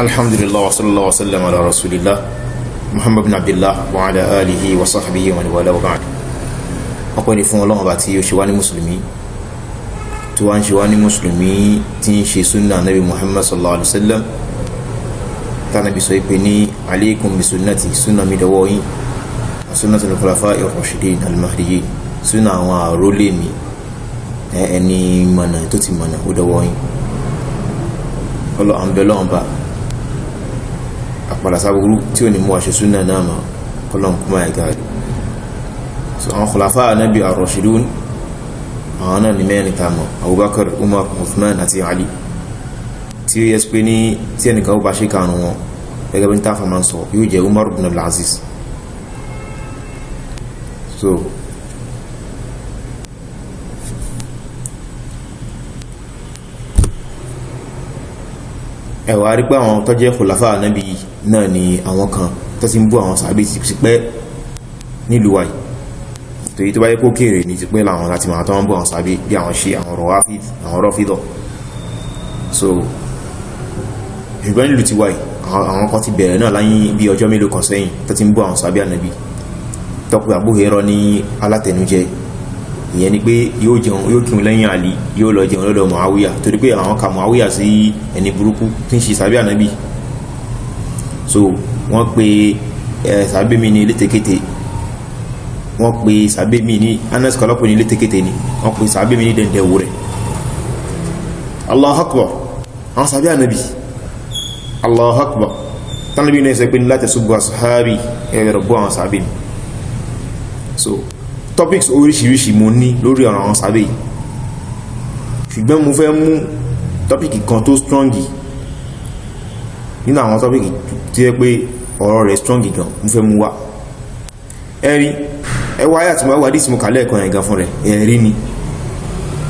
Alhamdulillah wa sallallahu wa sallam ala rasulillah Muhammad bin Abdullah wa ala alihi wa sahbihi wa wala wa ba'd. Ọpẹ́ ni fún Ọlọ́run bá tí ó ṣe wá ní mùsùlùmí, tó wá ń ṣe wá ní mùsùlùmí tí ń ṣe súnnà Nabi Muhammad sallallahu alaihi wasallam. Ta Nabi sọ pé ní alaykum bi sunnati, súnnà mi dọwọ́ yín, sunnatul khulafa'ir rashidin al-mahdiyyin, súnnà àwọn àrólé mi ẹni mọ̀nà tó ti mọ̀nà ó dọwọ́ yín. Ọlọ́run bẹ̀ lọ́wọ́n bá àpàdà sábúrú tí ó ní mú àṣẹ súnnà náà ma kọlọ̀n kúmọ̀ ẹ̀gá rẹ̀. So àwọn khulafa Nabi ar-rashidun àwọn náà ni mẹ́rin tamọ̀, Abubakar, Umar, Uthman àti Ali, tí ó yẹ pé ní tí ẹnìkan ó bá ṣe kànú wọn gẹ́gẹ́ bí tàfà máa ń sọ yóò jẹ́ Umar ibn al-Aziz. So ẹ̀wà rí pé àwọn tó jẹ́ khulafa Nabi náà ni àwọn kan tó ti ń bú àwọn Sahabe ti pẹ́ nílùú wáyé, torí tó bá yẹ kó kéré ní ti pẹ́ láwọn láti máa tó ń bú àwọn Sahabe bí àwọn ṣe àwọn Rafida. So ṣùgbọ́n nílùú ti wáyé àwọn kan ti bẹ̀rẹ̀ náà láyé bí ọjọ́ mélòó kan sẹ́yìn tó ti ń bú àwọn Sahabe Nabi, tọ́pẹ́ Abu Hurairah ní alátẹnujẹ, ìyẹn ni pé yóò kírun lẹ́yìn Ali, yóò lọ jẹun lọ́dọ̀ Muawiya, torí pé àwọn ka Muawiya sí ẹni burúkú tí ń ṣe Sahabe Nabi. So wọ́n pe Sahabe mi ní létekete, wọ́n pe Sahabe mi ní Anas kọlọ́pọ̀ ní létekete ni, wọ́n pe Sahabe mi ní dẹ̀ndẹ̀wò rẹ̀. Allahu Akbar, àwọn Sahabe Nabi, Allahu Akbar. Tánàbí náà sọ pé ní láti ṣubú ashabi ẹ̀rọ bú àwọn Sahabe mi. So topics oríṣiríṣi mo ní lórí ọ̀rọ̀ àwọn Sahabe, ṣùgbọ́n mo fẹ́ mú topic kan tó strong nínú àwọn topic tí yẹ pé ọ̀rọ̀ rẹ̀ strong gan, mo fẹ́ mú wá. ẹ̀rí ẹwà ayà tí mo wà dísì mo kàlẹ̀ ẹ̀kan ẹ̀gan fún rẹ̀ ẹ̀rí ni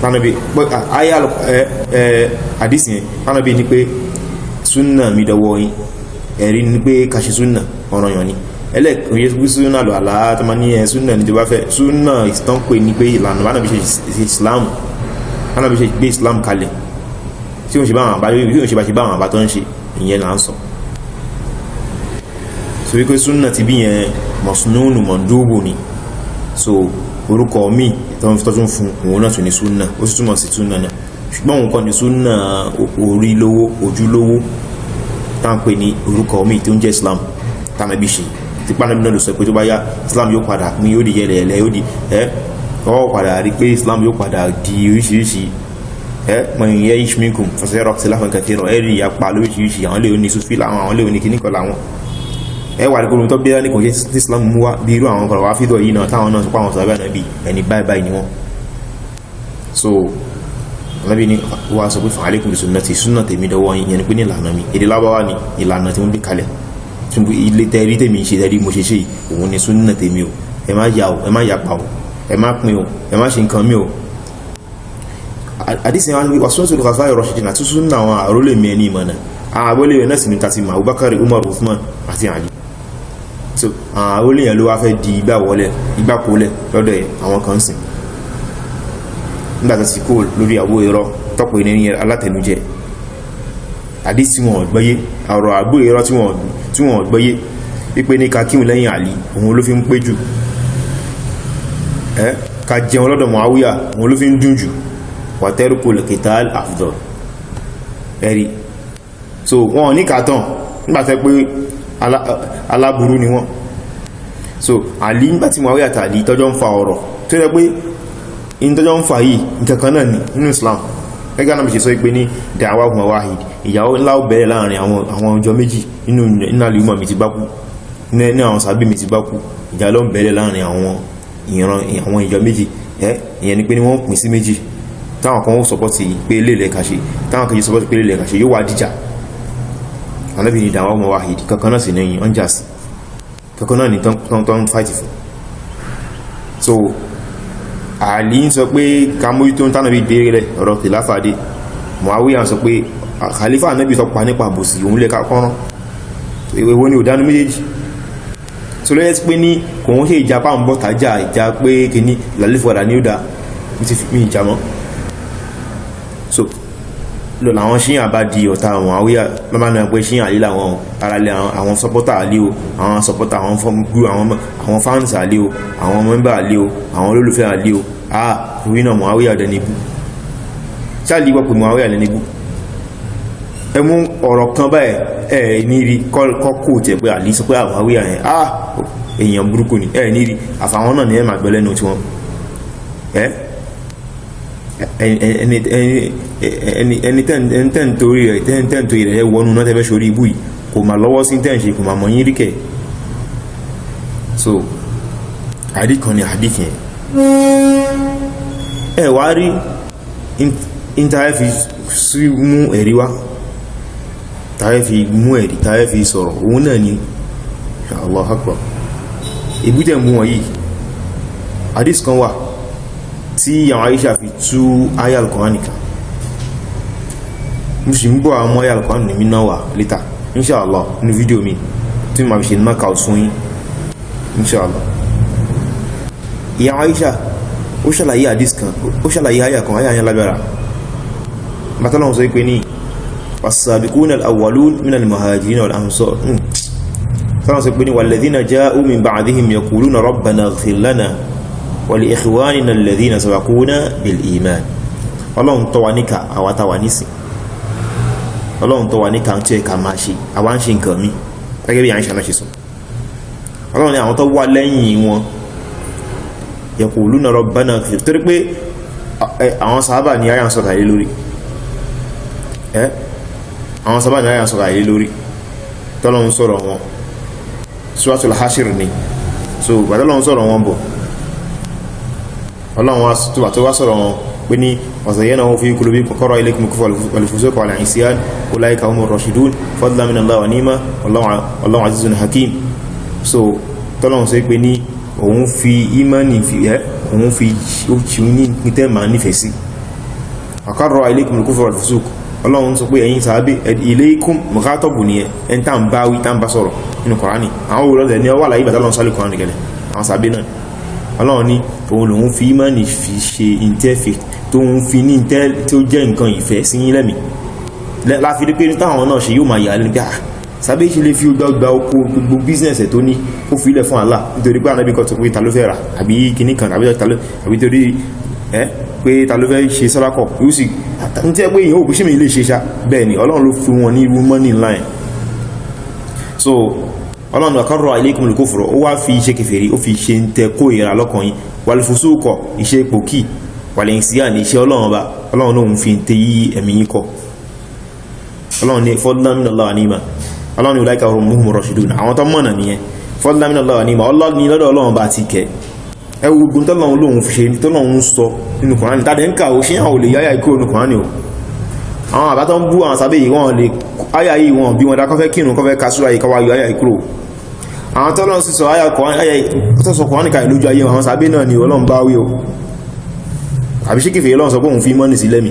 pánàbí ayà àdísì yẹn pánàbí ní pé súnnà mi dọwọ́ yín, ẹ̀rí ni pé kàṣẹ súnnà ọ̀ranyàn ni. Ẹlẹ́kùnrin súnnà lọ àlá tó ma ní ẹ súnnà ní tó bá fẹ́, súnnà ìtàn pé ní pé ìlànà bánàbí ṣe Islam, bánàbí ṣe gbé Islam kalẹ̀ tí ó ń ṣe bá àwọn àbá tó ń ṣe, ìyẹn là ń sọ. So wípé súnnà ti bí yẹn mọ̀sùnúnù mọ̀ndúbù ni, so orúkọ mi tọ́tún fún òun náà tún ní súnnà, ó sì túmọ̀ sí súnnà náà, ṣùgbọ́n òun kọ́ ni súnnà orí lówó ojúlówó tá ń pè ní orúkọ mi tó ń jẹ́ Islam tánàbí ṣe, tí pánàbí náà ló sọ pé tó bá yá Islam yóò padà pín, yóò di yẹlẹ̀ẹ̀lẹ̀, yóò di ọ́ padà rí pé Islam yóò padà di oríṣiríṣi mọ̀yìn yẹ́ ishminkum fọ́sẹ̀rọ̀ sí láfẹ́ kẹfẹ́rọ̀ ẹ̀rí ìyapa lóríṣiríṣi, àwọn lè ní sufi láwọn, àwọn lè ní kíníkọ̀ láwọn wà ní kòrò tó bí ní kò jẹ́ tí Islam mú wá bí irú àwọn kọ̀rọ̀ wá fídọ̀ yìí náà táwọn náà sọpá àwọn Sahabe Nabi ẹni báyìí ni wọ́n. So Nabi ni wá sọ pé fa alaykum bi sunnati, súnnà tèmi dọwọ́ yìí, yẹn ni pé ní ìlànà mi, èdè lábáwá ni ìlànà tí wọ́n gbé kalẹ̀, ilé tẹ́rí tèmi ṣe tẹ́rí mo ṣe ṣe òun ni súnnà tèmi o, ẹ má yapa o, ẹ má pín o, ẹ má ṣe nǹkan mi o. Àdísì wọn wà sunnatul khulafa'ir rashidin àti súnnà àwọn àrólè mi ẹni ìmọ̀nà, àbólè rẹ̀ náà sì ní tàti ma Abubakar, Umar, Uthman àti Ali. So àrólè yẹn ló wá fẹ́ di ìgbàkólẹ̀ lọ́dọ̀ àwọn kan sìn, nígbàtà sí kó lórí Abu Hurairah tọ́pọ̀ ní alátẹnujẹ. Àdísì wọn gbọ́yé ọ̀rọ̀ Abu Hurairah tí wọ́n gbọ́yé wípé ní ká kíhùn lẹ́yìn Ali òun ló fi ń pé jù, ká jẹun lọ́dọ̀ Muawiya òun ló fi ń dùn jù, wa tarkul qital afdal. ẹ̀rí so wọ́n ní kàtàn nígbàtẹ́ pé aláburú ni wọ́n. So Ali nígbàtí Muawiya àti Ali tọ́jọ́ ń fa ọ̀rọ̀ tó yẹ pé in tọ́jọ́ ń fa yìí nǹkankan náà ni nínú Islam, ẹgbẹ́ náà bí ṣe sọ pé ní da'wahum wahid, ìyàwó ńlá ó bẹ̀rẹ̀ láàrin àwọn ọjọ́ méjì nínú àlùmọ̀ mi ti bá kú, ní àwọn Sahabe mi ti bá kú, ìjà ló ń bẹ̀rẹ̀ láàrin àwọn ìjọ méjì, ìyẹn ni pé ní wọ́n pín sí méjì, táwọn kan ó sọpọ́tì pé lè lẹ́ẹ̀kàṣe, táwọn kejì sọpọ́tì pé lè lẹ́ẹ̀kàṣe, yóò wá dìjà. Ànábì ni da'wahum wahid, kankan náà sì ní ọjà sí, kankan náà ni tán fáìtì fún. So Ali ń sọ pé kàmójú tó ń tánàbí dé rẹ̀ ọ̀rọ̀ kìláfàdé, Muawiya sọ pé khalifa Ànábì sọ pa nípa àbòsí òun lè kọ́rán, ìwé ni ò dánú méjèèjì. So lẹ́yẹ́ tí pé ní kò wọ́n ṣe ìjà pa ń bọ́ tàjà ìjà pé kìíní lálẹ́fọ̀dà ní ó dá ti fi ìjà mọ́. So lọ làwọn Shia bá di ọ̀tá Muawiya lọ́mọ náà pé Shia àlè làwọn aralẹ̀ àwọn supporter àlè o àwọn supporter àwọn fans àlè o àwọn member àlè o àwọn olólùfẹ́ àlè o ìwé náà Muawiya dẹ̀ níbú ṣáàlì wọ́pẹ̀ Muawiya dẹ̀ níbú ẹmú ọ̀rọ̀ kan báyẹ̀ ní rí kọ́kọ́ tẹ̀ pé àlè sọ pé Muawiya yẹn èèyàn burúkú ni ní rí àfàwọn náà ní ẹ̀ máa gbẹ́lẹ́nu tí wọ́n ẹni tẹ́ntorí rẹ̀ wọnú náà tẹ́fẹ́ sórí ibú yìí kò máa lọ́wọ́ sí tẹ́ǹṣe kò máa mọ̀ yín ríkẹ̀ so àdíkan ni àdíkẹ̀ ẹ wá rí ìntàẹ́fì sí mú ẹ̀rí wá tàẹ́fì mú ẹ̀rí tàẹ́fì sọ̀rọ̀ òun náà ni Allahu Akbar ìbútẹ̀ mú wọ̀nyí àdís kan wà tí àwọn Aisha fi tú ayà al-Qur'an nìkan mo sì ń bọ́ àwọn ayà al-Qur'an ní mínà wà lítà inṣàlá ní fídíò mi tí ma fi ṣe maka ọ̀sún yí inṣàlá ìyá Aisha ó ṣàlàyé àdís kan ó ṣàlàyé ayà kan ayà yẹn lágbára bàtàlọ́wọ́n sọ pé ní was-sabiquna al-awwalun min al-muhajirin wal-ansar sọ́nà sọ pé ní walladhina ja'u min ba'dihim yaquluna rabbana ighfir lana ولإخواننا الذين سبقونا بالإيمان Ọlọ́run tó wà níkà àwátá wà nísìn Ọlọ́run tó wà níkà tí ẹka máa ṣe àwọn ṣe nǹkan mi gẹ́gẹ́ bí àwọn ìṣàlá ṣe sọ Ọlọ́run ni àwọn tó wà lẹ́yìn wọn yaquluna rabbana ighfir torí pé àwọn sàhábà ní àyà sọ̀rọ̀ ayé lórí àwọn sàhábà ní àyà sọ̀rọ̀ ayé lórí tọ́lọ́run sọ̀rọ̀ wọn Suratul Hashr ni so gbàdọ́lọ́run sọ̀rọ̀ wọn bọ̀ Ọlọ́run wá tó wá sọ̀rọ̀ wọn pé ní وَزَيَّنَهُ فِي قُلُوبِكُمْ وَكَرَّهَ إِلَيْكُمُ الْكُفْرَ وَالْفُسُوقَ وَالْعِصْيَانَ أُولَئِكَ هُمُ الرَّاشِدُونَ فَضْلًا مِنَ اللَّهِ وَنِعْمَةً وَاللَّهُ عَزِيزٌ حَكِيمٌ so tọ́lọ́run sọ pé ní òun fi ìmánì òun fi ní nítẹ́ ma nífẹ̀ẹ́ sí وَكَرَّهَ إِلَيْكُمُ الْكُفْرَ وَالْفُسُوقَ Ọlọ́run sọ pé ẹ̀yin Sahabe ilaykum mukhatabun ni ẹn tá ń bá wí tá ń bá sọ̀rọ̀ nínú Qurani àwọn olóòdẹ̀ ní ọwà láyé bàtàlọ́run sálẹ̀ Qurani gẹ̀lẹ̀ àwọn Sahabe náà Ọlọ́run ní òun lòun fi ìmánì fi ṣe ìntẹ́fẹ̀ tó ń fi ní ìntẹ́ tí ó jẹ́ nǹkan ìfẹ́ sí yín lẹ́mì láfi rí pé táwọn náà ṣe yóò máa yà lẹ́gbẹ́ Sahabe ṣe lè fi gba oko gbogbo bísínẹ̀sì tó ní ó fi ilẹ̀ fún Allah nítorí pé Ànábì kan tó pé ta ló fẹ́ rà àbí kíní kan àbí torí pé ta ló fẹ́ ṣe sọ́lákọ̀ yóò sì ní tí ẹ pé èyàn ò pèsè mi lè ṣe ṣá bẹ́ẹ̀ ni Ọlọ́run ló fi wọn ní irú money line so Ọlọ́run akarra ilaykum al-kufra ó wá fi iṣẹ́ kèfèrí ó fi ṣe ń tẹ kó ìra lọ́kàn yín wal-fusuqa iṣẹ́ pòkì wal-isyan iṣẹ́ Ọlọ́run lóhun fi ń tẹ yí ẹ̀mí yín kọ Ọlọ́run ní fadlan min Allah wa ni'ma Ọlọ́run ní ulaika humur rashidun àwọn tó mọ̀nà nìyẹn fadlan min Allah wa ni'ma Ọlọ́run ní lọ́dọ̀ Ọlọ́run bá ti kẹ́ ẹwù gbogbo tọ́lọ́run lóhun fi ṣe tọ́lọ́run sọ nínú Kùránì tàbí ń kàwó ṣe àwọn olè yáyà ikú nínú Kùránì o àwọn àbátọ́ ń bú àwọn Sahabe yìí wọ́n lè áyà yìí wọ́n bí wọ́n dá kọfẹ́ kírun kọfẹ́ kásúra yìí kọwàá yọ áyà ikúrò àwọn tọ́lọ́run sì sọ áyà Kùránì káì lójú ayé àwọn Sahabe náà ni Ọlọ́run bá wí o àbí ṣé kèfèrí Ọlọ́run sọ pé òun fi mọ́nì sí lẹ́mì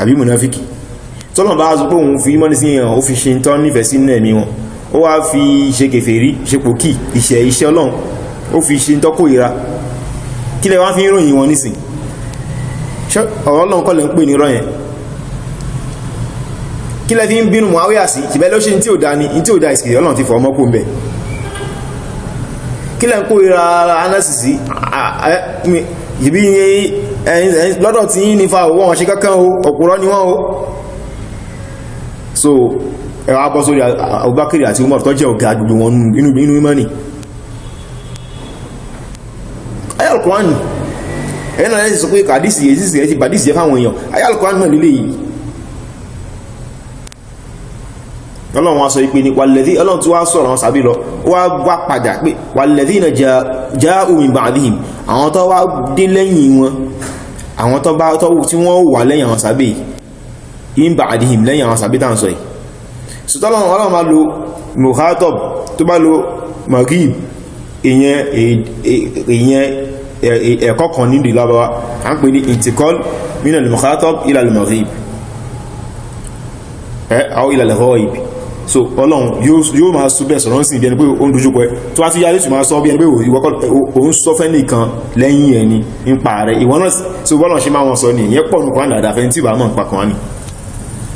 àbí mùnáfíkì tọ́lọ́run bá sọ pé òun fi mọ́nì sí yẹn ó fi ṣe tán nífẹ̀ẹ́ sí nínú ẹ̀mí wọn ó wá fi ṣe kèfèrí ṣe pòkì iṣẹ́ Ọlọ́run ó fi ṣe tọ́kò ìra kí lẹ wá fi ń ròyìn wọn nísìn ọ̀rọ̀ Ọlọ́run kọ́ lẹ ń pè ní rọ́yẹn kí lẹ fi ń bínú Muawiya sí ṣìbẹ́ ló ṣe tí ò dá ní tí ò dá ìsìkì Ọlọ́run ti fọ́ ọmọ kó ń bẹ̀ kí lẹ ń kó ìra anásì sí ìbí lọ́dọ̀ tí yí nífà wọ́n ṣe kankan o ọ̀pùrọ́ ni wọ́n o so ẹwà bọ́ sórí Abubakar àti Umar tó jẹ́ ọ̀gá gbogbo wọn inú imani Al-Qur'an ẹ̀nà lẹ́sì sọ pé kàdísì èsìsì ẹ̀ ti bàdísì ẹ fáwọn èèyàn ayé Al-Qur'an náà lílé yìí Ọlọ́run wá sọ pé ní wàlẹ̀dí Ọlọ́run tí wá sọ̀rọ̀ wọn sàbí lọ wá padà pé walladhina ja'u min ba'dihim àwọn tó wá dé lẹ́yìn wọn àwọn tó bá tí wọ́n wà lẹ́yìn àwọn sàbí min ba'dihim lẹ́yìn àwọn sàbí tàn sọ yìí sọ́tọ́lọ́run Ọlọ́run máa lo mukhatab tó bá lo maghib ìyẹn ẹ̀kọ́ kan ní ìdílábáwá a ń pè ní intikal min al-mukhatab ila al-maghib aw ila al-ghaib so Ọlọ́run yóò máa sọ bẹ́ẹ̀ sọ̀rọ̀ sí ibi ẹni pé ó ń dojúkọ ẹ tó wá tí yá lè tún máa sọ bí ẹni pé òun sọ fẹ́ nìkan lẹ́yìn ẹni ń pa rẹ̀ ìwọ̀n náà so bọ́lọ̀ ṣe máa wọn sọ ní ìyẹn pọ̀ nùkan dáadáa fẹ́ tí ìbá mọ̀ ń pa kan ní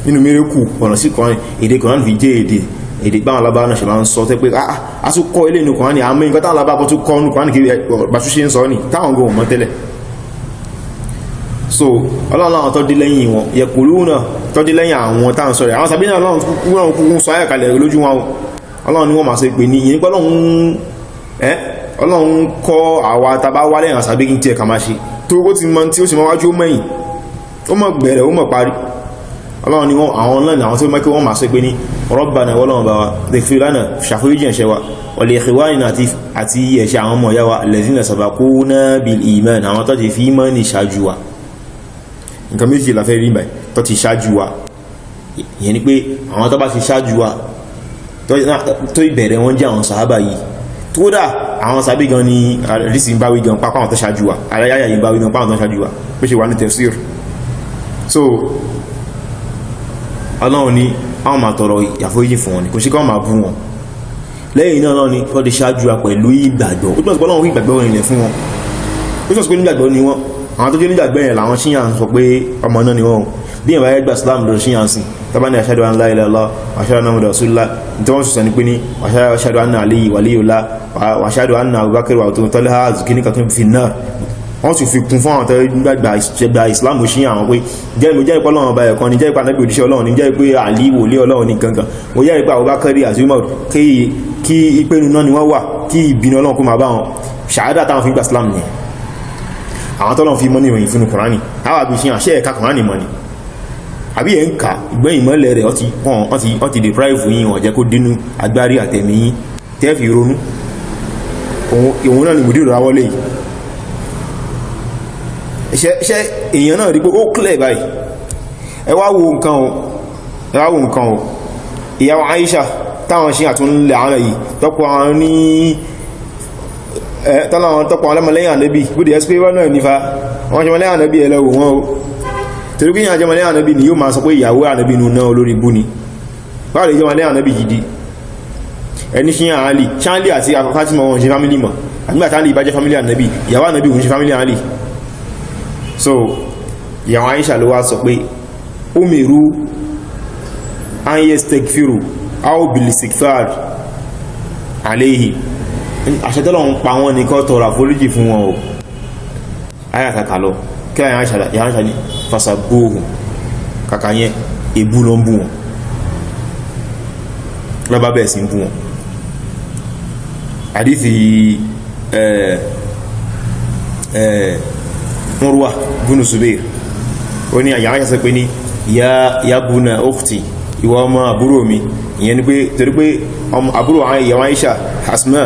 nínú miracle ọ̀nà sí Qurani èdè Qurani fi jẹ́ èdè báwọn alábáwọn náà ṣe máa ń sọ tẹ́ pé a tún kọ́ ilé inú Qurani àmọ́ nǹkan táwọn alábáwọn tún kọ́ inú Qurani kiri bàtú ṣe ń sọ ní táwọn gan mọ́ tẹ́lẹ̀. So ọlọ́run tó dé lẹ́yìn wọn yaquluna tó dé lẹ́yìn àwọn táwọn sọ rẹ̀ àwọn sàbí náà ọlọ́run kúkú sọ ayà kalẹ̀ lójú wọn ọlọ́run ni wọ́n máa ṣe pé ní ìyẹn pé ọlọ́run kọ́ àwa tàbá wálẹ̀ àwọn sàbí kí n tiẹ̀ kà máa ṣe tó ó ti mọ tí ó sì mọ́ wájú mẹ́yìn ó mọ̀ gbẹ̀rẹ̀ ó mọ̀ parí ọlọ́run ni wọ́n àwọn náà àwọn tó mẹ́kẹ́ wọ́n máa sọ pé ní Rabbana wọ́lọ́run bá wa ighfir lana ṣàforíjì ẹ̀ṣẹ̀ wa wa li ikhwanina àti ẹ̀ṣẹ̀ àwọn ọmọ ìyá wa allazina sabaquna bil iman àwọn tó ti fi ìmánì ṣáájú wa nǹkan méjì la fẹ́ rí báyìí tó ti ṣáájú wa ìyẹn ni pé àwọn tó bá ti ṣáájú wa tó ìbẹ̀rẹ̀ wọn jẹ́ àwọn sàhábà yìí tó dà àwọn sàhábà gan ni àrísí ń báwí gan pápá àwọn tó ṣáájú wa aláyáyà yìí báwí gan pápá àwọn tó ṣáájú wa bó ṣe wà ní tafsir. So ọlọ́run ni àwọn máa tọrọ ìyàforíjì fún wọn ni kò sí kọ́ máa bú wọn lẹ́yìn náà náà ni wọ́n ti ṣáájú wa pẹ̀lú ìgbàgbọ́ ó túnmọ̀ sí pé ọlọ́run ìgbàgbọ́ wọn ilẹ̀ fún wọn ó túnmọ̀ sí pé nígbàgbọ́ ni wọ́n àwọn tó jẹ́ nígbàgbọ́ yẹn làwọn ṣíyàn sọ pé ọmọ náà ni wọ́n bí ìwà ẹgbà Islam lọ ṣíyàn sí tọ́bá ní ashhadu an la ilaha illallah wa ashhadu anna muhammadan rasulullah tí wọ́n sọ ní pé ní wa ashhadu anna aliyu waliyullah wa ashhadu anna abubakar wa Talha zikini kan fi náà wọ́n sì fi kún fún àwọn tẹ́gbà Islam ṣíyàn àwọn pé jẹ́ ìjẹ́ ìpọ́ ọlọ́run ọba ẹ̀kan ní jẹ́ ìpá nẹ́bí òdíṣẹ́ ọlọ́run ní jẹ́ ìpé àlì wòlé ọlọ́run ní gangan mo jẹ́ ìpá Abubakar àti Umar kí ìpénu náà ni wọ́n wà kí ìbínú ọlọ́run kó máa bá wọn ṣàádà táwọn fi gbà Islam ni àwọn tọ́lọ́run fi mọ́ ní ìròyìn fún Qurani àwọn àbí ṣíyàn ṣẹ́ ẹ̀ka Qurani mọ́ ni àbí ẹ̀ ń ka ìgbẹ́ ìmọ́lẹ̀ rẹ̀ wọ́n ti deprive yìí wọ́n jẹ́ kó dínú agbárí àtẹ̀mí yìí tẹ́ fi ronú òun náà ni mùdírò ráwọ́lé yìí ṣe èèyàn náà rí pé ó clear báyìí ẹ wá wo nǹkan o ìyàwó Aisha táwọn ṣe àtúnlẹ̀ àwọn yìí tọ́pọ̀ àwọn ní tọ́pọ̀ àwọn lẹ́mọ̀lẹ́yìn ànábì bóde ẹ́ sí pé wọ́n náà nífa wọ́n ṣe mọ̀lẹ́yìn ànábì ẹlẹ́wò wọn o torí pé yàn jẹmọ̀lẹ́yìn ànábì ni yóò máa sọ pé ìyàwó ànábì nù náà olórí bú ni báwọn lè jẹmọ̀lẹ́yìn ànábì gidi ẹni ṣe yàn àálì ṣáńlì àti Fatima wọn ṣe fámílì mọ̀ àgbàtà àálì ìbájẹ́ fámílì ànábì ìyàwó ànábì òun ṣe fámílì àálì. So ìyàwó Aisha ló wá sọ pé umiru an yastaghfiru aw bil istighfar alayhi àṣetọ́lọ̀ ń pa wọn ní kọ́ tọrọ àforíjì fún wọn o ayà kàkà lọ kí àyà Aisha ní fasabuhu kàkà yẹn ebú ló ń bú wọn lọ́bá bẹ̀ẹ̀ sí ń bú wọn àdífì Urwa bunu Zubair ó ní àyà Aisha sọ pé ní ya buna ukhti ìwọ ọmọ àbúrò mi ìyẹn ni pé torí pé àbúrò ìyàwó Aisha Asma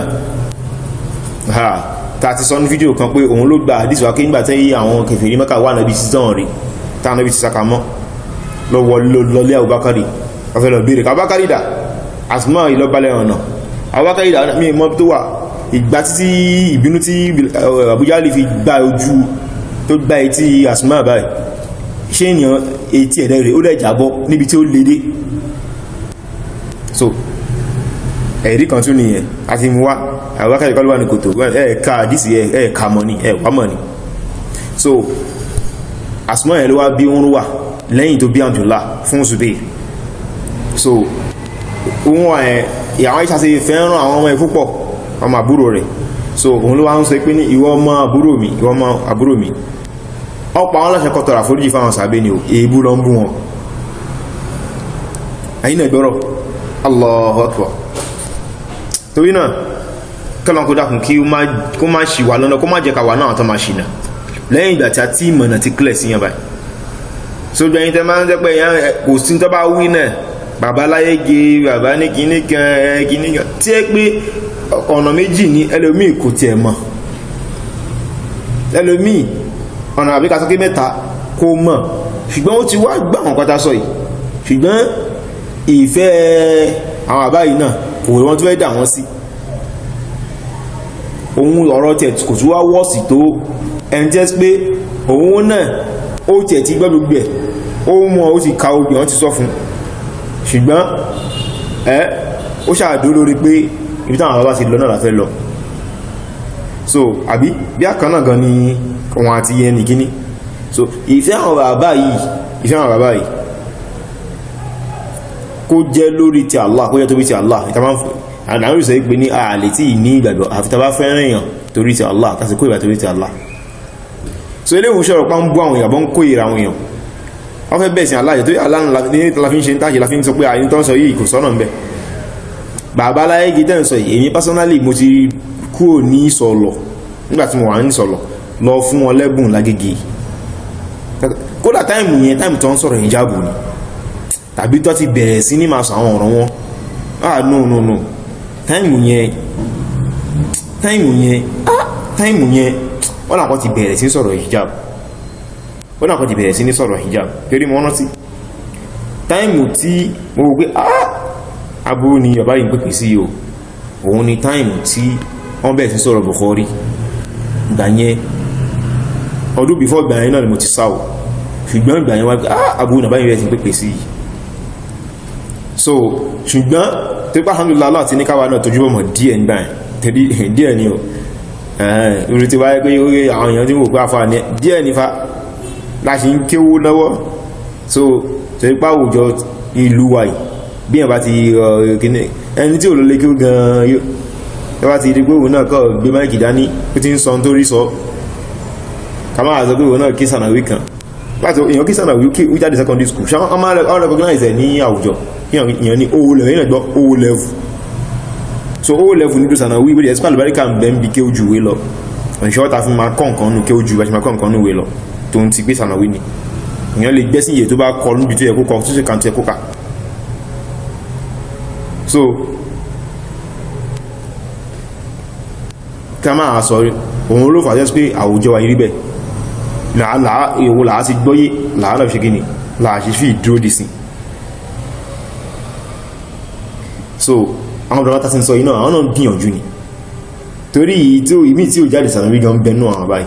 ta ti sọ ní fídíò kan pé òun ló gba àdísì wá kí nígbà tẹ́ àwọn kèfèrí Mẹ́kà wà náà bí sísàn rí táwọn náà bí ti saka mọ́ lọ́lẹ́ Abubakari ọ̀fẹ́ lọ bèèrè Abubakari dà Asma ìlọ́balẹ̀ ọ̀nà Abubakari dà mí mọ́ tó wà ìgbà títí ìbínú tí Abuja lè fi gba ojú tó gba etí Asma báyìí ṣé ènìyàn etí ẹ̀dẹ́ rẹ̀ ó dẹ̀ jábọ́ níbi tí ó lédé so ẹ̀rí kan tún nìyẹn àti mú wá àwákàrí kọlùwà ní kòtò ẹ̀ẹ̀ka àdísì ẹ̀ẹ̀ka mọ̀ní ẹ̀ẹ̀wà mọ̀ní so Asma ẹ̀ ló wá bí oún wà lẹ́yìn tó bí Abdullah fún Zubair so òun ìyàwó Aisha ṣe fẹ́ràn àwọn ọmọ ẹ̀ púpọ̀ ọmọ àbúrò rẹ̀ so òun ló wá ń sọ pé ní ìwọ ọmọ àbúrò mi ọ̀pọ̀ àwọn aláṣẹ kọtọrọ àforíjì fáwọn sàbẹ́ ni èébú lọ ń bú wọn àyínà ìgbọ́rọ̀ Allahu Akbar torí náà kọ́lọ̀ kó dákùn kí ó má ṣì wà lọ́nà kó má jẹ́ kàwà náà tó má ṣì náà lẹ́yìn ìgbà tí a tí ìmọ̀nà ti kílẹ̀ sí yàn báyìí so gbẹ̀yìn tẹ́ máa ń jẹ́ pé kò sí tó bá wí náà bàbá láyége bàbá ní kíní kan tí ẹ pé ọ̀nà méjì ní ẹlòmíì kò tiẹ̀ mọ̀ ẹlòmíì ọ̀nà àbíká sókè mẹ́ta kò mọ̀ ṣùgbọ́n ó ti wá gbà wọn pátá sọ yìí ṣùgbọ́n ìfẹ́ àwọn àbá yìí náà kò wọ́n tó fẹ́ dà wọ́n sí ohun ọ̀rọ̀ tẹ̀ kò tún wá wọ́ọ̀sì tó ẹnjẹ́ pé òun náà ó tẹ̀ tí gbọ́gbogbo ẹ̀ ó mọ̀ ó ti ka ogun wọ́n ti sọ fún ṣùgbọ́n ó ṣàdó lórí pé ibi táwọn bàbá ti lọ náà láfẹ́ lọ so àbí bí àkànnà gan ni wọn àti ẹni kíní so ìfẹ́ àwọn bàbá yìí kó jẹ́ lórí ti Allah, kó jẹ́ torí ti Allah. Àwọn sọ pé ní ààlè tí ní ìgbàgbọ́ àfi tá bá fẹ́ràn èèyàn torí ti Allah, ká sì kó ìbà torí ti Allah. So ilé ìwòsàn ọ̀rọ̀ pa ń bú àwọn èèyàn bọ́ ń kó ìra àwọn èèyàn, wọ́n fẹ́ bẹ̀ẹ̀ sí Allah tó Allah ní la fi ń ṣe ń tàjì la fi ń sọ pé àyín tó ń sọ yìí kò sọ́nà ń bẹ̀. Bàbá láyé gítẹ́ ń sọ yìí, èmi personally mo ti kúrò ní ìsọ̀lọ̀ nígbà tí mo wà ní ìsọ̀lọ̀ lọ fún wọn lẹ́bùn lágége. Kódà táìmù yẹn táìmù tó ń sọ̀rọ̀ ìjábù ni, tàbí tó ti bẹ̀rẹ̀ sí ní máa sọ àwọn ọ̀rọ̀ wọn. No táìmù yẹn wọ́n làkọ́ ti bẹ̀rẹ̀ sí sọ̀rọ̀ hijab, torí mọ́ rántí táìmù tí mo wò pé aburú ni bàbá yìí ń pèpè sí o, òun ni táìmù tí wọ́n bẹ̀rẹ̀ sí sọ̀rọ̀ Bukhari. Ìgbà yẹn ọdún before ìgbà yẹn náà ni mo ti sáwọ̀, ṣùgbọ́n ìgbà yẹn wá pé aburú bàbá yìí bẹ̀rẹ̀ sí pèpè sí. So ṣùgbọ́n tó bá alhamdulillah Allah ti ní káwa náà tójú bọ̀ mọ̀ díẹ̀ nígbà yẹn, tẹ̀lé díẹ̀ ni o orí ti wáyé pé orí àwọn èèyàn tí wò pé àfà ní díẹ̀ nífà láti ń kéwó lọ́wọ́. So tó ipá àwùjọ ìlú wa yìí bí ẹ̀ bá ti ẹni tí ò lọ lé kí ó gan yóò bá ti rí pé òun náà kọ́ gbé máìkì dání ó ti ń sọ tó rí sọ, ká máa sọ pé òun náà kí sànàwí kan láti èèyàn kí sànàwí ó jáde secondary school ṣe wọ́n máa recognize ẹ̀ ní àwùjọ èèyàn ní O level èèyàn gbọ́ O level. So O level nílùú sànàwí ìbòdì ẹ̀sìpá àlùbáríkà ń bẹ́ ń bi kí ó ju ìwé lọ, ọ̀nṣọ́ ta fi máa kọ́ nǹkan nù kí ó ju bá ṣe máa kọ́ nǹkan nù ìwé lọ tó ń ti gbé sànàwí ni èèyàn lè gbẹ́sìn iye tó bá kọ níbi tó yẹ kó kọ tó sì kàn tó yẹ kó kà. So ká máa sọ òun ló fà jẹ́ pé àwùjọ wa yìí rí bẹ́ẹ̀ ìwò làá ti gbọ́yé làá fi ṣe gíní làá ṣe fi ìdúró dì sí. So àwọn ọ̀dọ́ látàsí sọ iná àwọn náà gbìyànjú ni, torí ìmí tí ó jáde sànàwí gan bẹnu àwọn báyìí.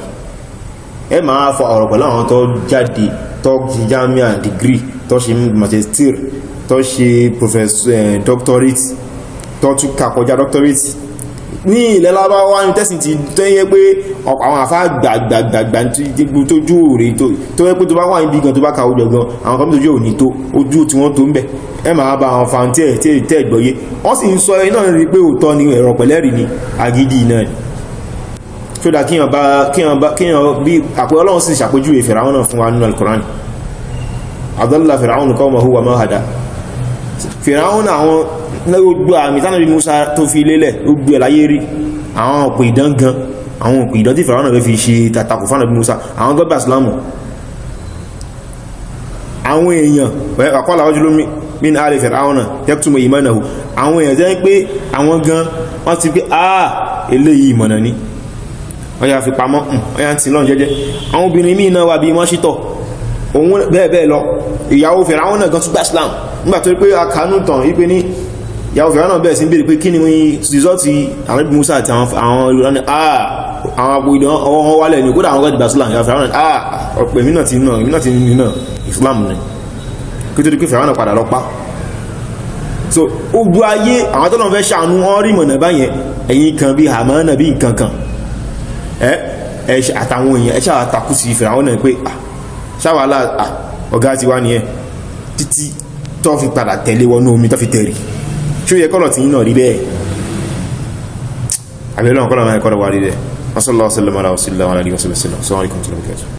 Ẹ máa fọ ọ̀rọ̀ pẹ̀lú àwọn tó jáde tó ṣe jamia degree tó ṣe magister tó ṣe professor doctorate tó tún kàkọjá doctorate ní ilẹ̀ lábáwá ní tẹ́sìn ti tẹ́yẹ pé àwọn àfá gbàgbàgbà tó jú òrè tó yẹ pé tó bá wà níbi gan tó bá ka ojú gan àwọn kan tó jú òní tó ojú tí wọ́n tó ń bẹ̀ ẹ máa bá àwọn fan tí ẹ̀ gbọ́yé wọ́n sì ń sọ iná rí pé òótọ́ ni ẹ̀rọ pẹ̀lẹ́rì ni agídí náà ni. tó dá kíyàn bí àpẹ Ọlọ́run sì ṣàpèjúwe Fìràwọn náà fún wa nínú Al-Qurani. adalla Fir'aunu qawmahu wa ma hada. Fìràwọn àwọn gbogbo àmì tánàbí Musa tó fi lélẹ̀ gbogbo ẹ̀ láyé rí, àwọn òpè ìdán gan, àwọn òpè ìdán tí Fìràwọn náà fẹ́ fi ṣe tàtàkù fánàbí Musa, àwọn gọ́bà Islamu, àwọn èèyàn àkọ́lá wájú lómi min ali Fir'auna yaktumu imanahu, àwọn èèyàn jẹ́ pé àwọn gan wọ́n ti pé eléyìí ìmọ̀nà ni wọ́n yà fi pamọ́ wọ́n yà ń sin lọ́n jẹ́jẹ́. àwọn obìnrin míì náà wà bí wọ́n ṣítọ̀ òun bẹ́ẹ̀ lọ, ìyàwó Fir'aun náà gan tún gba Islam nígbà tó pé akánú tàn wípé ní ìyàwó Fir'aun náà bẹ̀rẹ̀ sí bèèrè pé kí ni rìsọ́ọ̀tì àwọn ibi Musa àti àwọn ìrọ̀lẹ́ àwọn àpò ìdán ọwọ́ wọn wálẹ̀ ní kódà àwọn gọ́ọ̀dì gba Islam. ìyàwó Fir'aun náà ọ̀pẹ̀ èmi náà ti nínú Islam ni kí tó di pé Fir'aun náà padà lọ pa. So ogbó ayé àwọn tó lọ fẹ́ ṣàánú wọn rí mọ̀nà báyẹn, ẹ̀yìn kan bí Hamana bí nǹkan kan àtàwọn èèyàn ẹ̀ṣà àtàkù sí Fir'aun náà pé ṣáwàlá ọ̀gá ti wá nìyẹn títí tó fi padà tẹ̀lé wọnú omi tó fi tẹ̀rì. ṣó yẹ kọ́lọ̀ tí yín náà rí bẹ́ẹ̀ àbẹ̀lọ́n kọ́lọ̀ máa kọ́lọ̀ wà rí bẹ́ẹ̀. Wa sallallahu alaihi wa sallam ala rasulillah wa alihi wa sallam. Assalamu alaikum.